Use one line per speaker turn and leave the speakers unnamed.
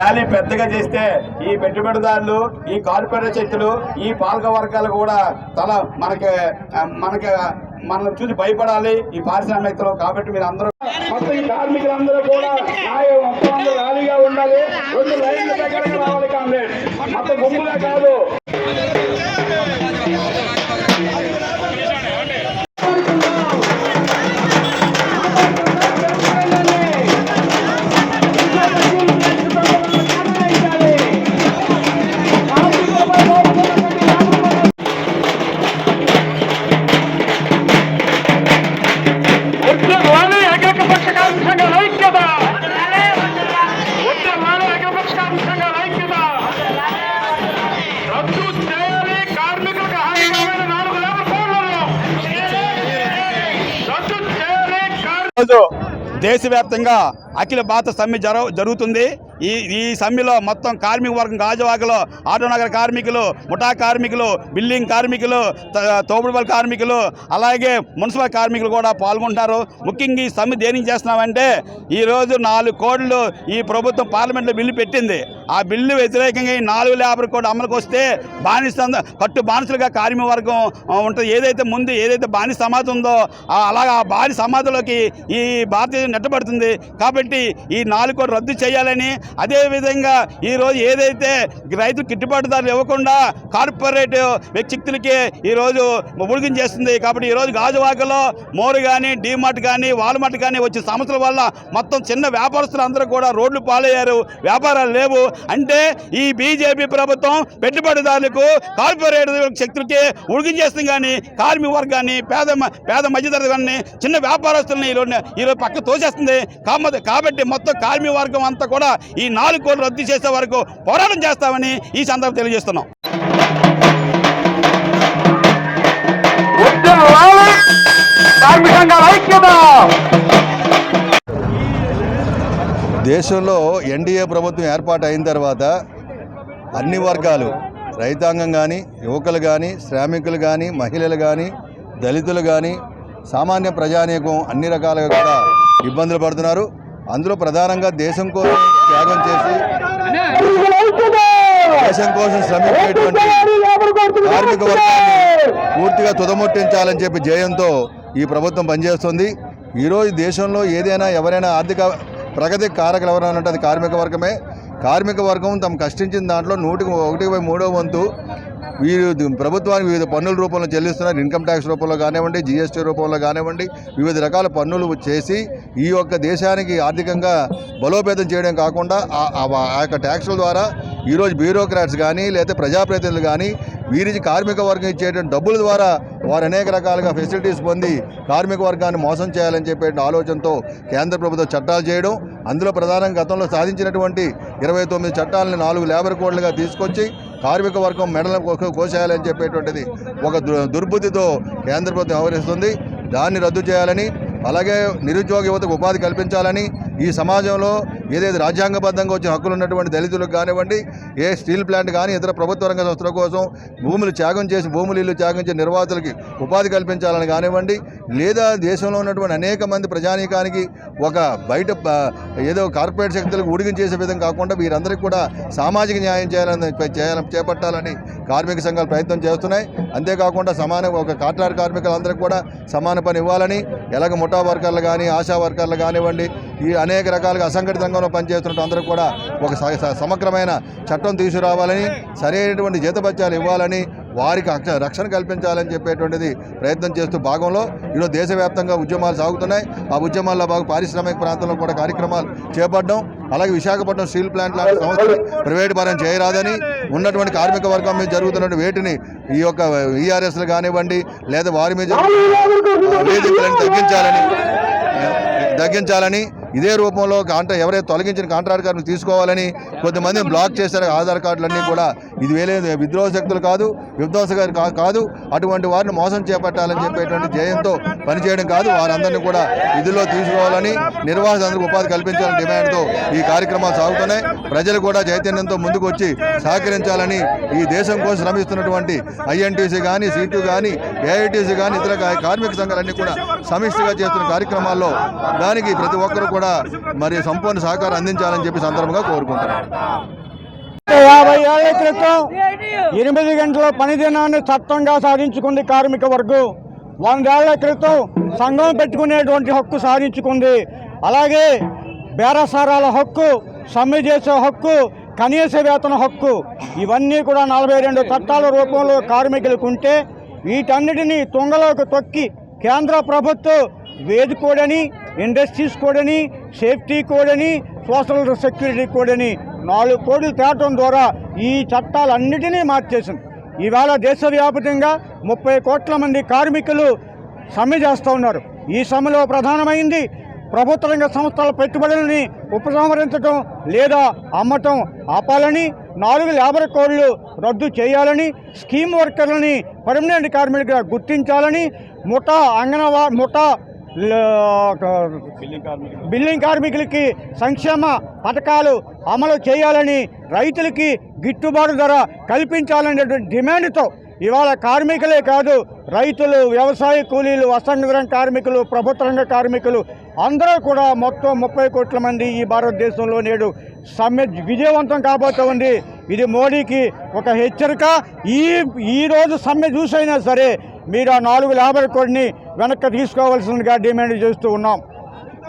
Rally పెద్దగా చేస్తే ఈ పెట్టుబడిదారులు, ఈ కార్పొరేట్ శక్తులు, ఈ పాలక వర్గాలు కూడా మనం చూసి భయపడాలి ఈ పారిశ్రామికతలు. కాబట్టి మీరు అందరూ మొత్తం ఈ కార్మికులందరూ కూడా మొత్తం అందరూ ర్యాలీగా ఉండాలి. 2 లైన్ల దగ్గరగా రావాలి. కాంగ్రెస్ మొత్తం గుంపులే కాదు. దేశవ్యాప్తంగా అఖిల భారత సమ్మె జరుగుతుంది. ఈ సమ్మెలో మొత్తం కార్మిక వర్గం గాజువాకలో ఆటోనగర్ కార్మికులు, ముఠా కార్మికులు, బిల్డింగ్ కార్మికులు, తోపుడుపల్లి కార్మికులు, అలాగే మున్సిపల్ కార్మికులు కూడా పాల్గొంటున్నారు. ముఖ్యంగా ఈ సమ్మె దేనికి చేస్తున్నామంటే ఈరోజు 4 కోట్లు ఈ ప్రభుత్వం పార్లమెంట్లో బిల్లు పెట్టింది. ఆ బిల్లు వ్యతిరేకంగా ఈ 450 కోట్లు అమలుకు వస్తే కట్టు బానిసలుగా కార్మిక వర్గం ఉంటుంది. ఏదైతే బానిస సమాజం ఉందో అలాగా ఆ బానిస సమాజంలోకి ఈ భారతదేశం నెట్టబడుతుంది. కాబట్టి ఈ 4 కోట్లు రద్దు చేయాలని, అదేవిధంగా ఈరోజు ఏదైతే రైతు గిట్టుబాటు ధరలు ఇవ్వకుండా కార్పొరేట్ వ్యక్తులకి ఈరోజు ఉడికించేస్తుంది. కాబట్టి ఈరోజు గాజువాకలో మోరు కానీ, డీమార్ట్ కానీ, వాల్మార్ట్ కానీ వచ్చే సమస్యల వల్ల మొత్తం చిన్న వ్యాపారస్తులు అందరూ కూడా రోడ్లు పాలయ్యారు. వ్యాపారాలు లేవు. అంటే ఈ బీజేపీ ప్రభుత్వం పెట్టుబడిదారులకు, కార్పొరేట్ శక్తులకి ఉడికించేస్తుంది. కానీ కార్మిక వర్గాన్ని, పేద మధ్యతరగతి చిన్న వ్యాపారస్తులని ఈరోజు పక్క తోసేస్తుంది. కాబట్టి మొత్తం కార్మిక వర్గం అంతా కూడా ఈ 4 కోట్లు రద్దు చేసే వరకు పోరాటం చేస్తామని ఈ సందర్భంగా తెలియజేస్తున్నాం.
దేశంలో ఎన్డీఏ ప్రభుత్వం ఏర్పాటు అయిన తర్వాత అన్ని వర్గాలు, రైతాంగం కానీ, యువకులు కానీ, శ్రామికులు కానీ, మహిళలు కానీ, దళితులు కానీ, సామాన్య ప్రజానీకం అన్ని రకాలుగా కూడా ఇబ్బందులు పడుతున్నారు. అందులో ప్రధానంగా దేశం కోసం త్యాగం చేసి దేశం కోసం శ్రమించేటువంటి కార్మిక వర్గాన్ని పూర్తిగా తుదముట్టించాలని చెప్పి ధ్యేయంతో ఈ ప్రభుత్వం పనిచేస్తుంది. ఈరోజు దేశంలో ఏదైనా ఎవరైనా ఆర్థిక ప్రగతి కారకులు ఎవరైనా అంటే అది కార్మిక వర్గమే. కార్మిక వర్గం తమ కష్టించిన దాంట్లో 1/3 వంతు వీరు ప్రభుత్వానికి వివిధ పన్నుల రూపంలో చెల్లిస్తున్నారు. ఇన్కమ్ ట్యాక్స్ రూపంలో కానివ్వండి, జీఎస్టీ రూపంలో కానివ్వండి, వివిధ రకాల పన్నులు చేసి ఈ యొక్క దేశానికి ఆర్థికంగా బలోపేతం చేయడం కాకుండా ఆ యొక్క ట్యాక్సుల ద్వారా ఈరోజు బ్యూరోక్రాట్స్ కానీ లేదా ప్రజాప్రతినిధులు కానీ వీరికి కార్మిక వర్గం ఇచ్చేటువంటి డబ్బుల ద్వారా వారు అనేక రకాలుగా ఫెసిలిటీస్ పొంది కార్మిక వర్గాన్ని మోసం చేయాలని చెప్పే ఆలోచనతో కేంద్ర ప్రభుత్వం చట్టాలు చేయడం, అందులో ప్రధానంగా గతంలో సాధించినటువంటి 29 చట్టాలను 4 లేబర్ కోడ్లుగా తీసుకొచ్చి కార్మిక వర్గం మెడలను కోసేయాలని చెప్పేటువంటిది ఒక దుర్బుద్ధితో కేంద్ర ప్రభుత్వం వ్యవహరిస్తుంది. దాన్ని రద్దు చేయాలని, అలాగే నిరుద్యోగ యువతకు ఉపాధి కల్పించాలని, ఈ సమాజంలో ఏదైతే రాజ్యాంగబద్ధంగా వచ్చిన హక్కులు ఉన్నటువంటి దళితులకు కానివ్వండి, ఏ స్టీల్ ప్లాంట్ కానీ ఇతర ప్రభుత్వ రంగ సంస్థల కోసం భూములు త్యాగం చేసి ఇల్లు త్యాగం చేసి నిర్వాహకులకి ఉపాధి కల్పించాలని కానివ్వండి, లేదా దేశంలో ఉన్నటువంటి అనేక మంది ప్రజానీకానికి ఒక బయట ఏదో కార్పొరేట్ శక్తులకు ఉడిగిం చేసే విధంగా కాకుండా వీరందరికీ కూడా సామాజిక న్యాయం చేపట్టాలని కార్మిక సంఘాలు ప్రయత్నం చేస్తున్నాయి. అంతేకాకుండా ఒక కాంట్రాక్ట్ కార్మికులందరికీ కూడా సమాన పని ఇవ్వాలని, ఎలాగ ముఠా వర్కర్లు కానీ, ఆశా వర్కర్లు కానివ్వండి, ఈ అనేక రకాలుగా అసంఘటిత రంగంలో పనిచేస్తున్న అందరూ కూడా ఒక సమగ్రమైన చట్టం తీసుకురావాలని, సరైనటువంటి జీతభత్యాలు ఇవ్వాలని, వారికి రక్షణ కల్పించాలని చెప్పేటువంటిది ప్రయత్నం చేస్తూ భాగంలో ఈరోజు దేశవ్యాప్తంగా ఉద్యమాలు సాగుతున్నాయి. ఆ ఉద్యమాల్లో పారిశ్రామిక ప్రాంతంలో కూడా కార్యక్రమాలు చేపట్టడం, అలాగే విశాఖపట్నం స్టీల్ ప్లాంట్ లాంటి సంస్థలు ప్రైవేట్ పరం చేయరాదని, ఉన్నటువంటి కార్మిక వర్గం మీద జరుగుతున్న వేటిని ఈ యొక్క ఈఆర్ఎస్లు కానివ్వండి లేదా వారి మీద వేదికలను తగ్గించాలని ఇదే రూపంలో ఎవరైతే తొలగించిన కాంట్రాక్ట్ కార్మికులు తీసుకోవాలని, కొంతమంది బ్లాక్ చేశారు ఆధార్ కార్డులన్నీ కూడా ఇది వేరే విద్రోహ శక్తులు కాదు, విధ్వంసకారు కాదు. అటువంటి వారిని మోసం చేపట్టాలని చెప్పేటువంటి ధ్యేయంతో పనిచేయడం కాదు, వారందరినీ కూడా విధుల్లో తీసుకోవాలని, నిర్వాహకులందరికీ ఉపాధి కల్పించాలని డిమాండ్తో ఈ కార్యక్రమాలు సాగుతున్నాయి. ప్రజలు కూడా చైతన్యంతో ముందుకు వచ్చి సహకరించాలని, ఈ దేశం కోసం శ్రమిస్తున్నటువంటి ఐఎన్టీసీ కానీ, సీటు కానీ, ఏఐటీసీ కానీ, ఇతర కార్మిక సంఘాలన్నీ కూడా సమిష్టిగా చేస్తున్న కార్యక్రమాల్లో దానికి ప్రతి ఒక్కరూ కూడా మరి సంపూర్ణ సహకారం అందించాలని చెప్పి సందర్భంగా కోరుకుంటున్నాను.
50 ఏళ్ల క్రితం 8 గంటల పని దినాన్ని చట్టంగా సాధించుకుంది కార్మిక వర్గం. 100 ఏళ్ల క్రితం సంఘం పెట్టుకునేటువంటి హక్కు సాధించుకుంది. అలాగే బేరసారాల హక్కు, సమ్మె చేసే హక్కు, కనీస వేతన హక్కు, ఇవన్నీ కూడా 42 చట్టాల రూపంలో కార్మికులకు ఉంటే వీటన్నిటినీ తుంగలోకి తొక్కి కేంద్ర ప్రభుత్వం వేజ్ కోడ్ అని, ఇండస్ట్రీస్ కోడ్ అని, సేఫ్టీ కోడ్ అని, సోషల్ సెక్యూరిటీ కోడ్ అని 4 కోడ్లు తేవటం ద్వారా ఈ చట్టాలన్నిటినీ మార్చేసింది. ఈవేళ దేశవ్యాప్తంగా 30 కోట్ల మంది కార్మికులు సమ్మె చేస్తూ ఉన్నారు. ఈ సమ్మెలో ప్రధానమైంది ప్రభుత్వ రంగ సంస్థల పెట్టుబడులని ఉపసంహరించడం లేదా అమ్మటం ఆపాలని, 4 లేబర్ కోడ్లు రద్దు చేయాలని, స్కీమ్ వర్కర్లని పర్మనెంట్ కార్మికులుగా గుర్తించాలని, ముఠా బిల్లింగ్ కార్మికులకి సంక్షేమ పథకాలు అమలు చేయాలని, రైతులకి గిట్టుబాటు ధర కల్పించాలనేటువంటి డిమాండ్తో ఇవాళ కార్మికులే కాదు, రైతులు, వ్యవసాయ కూలీలు, అసంఘటిత కార్మికులు, ప్రభుత్వ రంగ కార్మికులు అందరూ కూడా మొత్తం 30 కోట్ల మంది ఈ భారతదేశంలో నేడు సమ్మె విజయవంతం కాబోతూ ఉంది. ఇది మోడీకి ఒక హెచ్చరిక. ఈ రోజు సమ్మె చూసైనా సరే మీరు ఆ 4 లేబర్ కోడ్ని వెనక్కి తీసుకోవాల్సిందిగా డిమాండ్ చేస్తూ ఉన్నాం.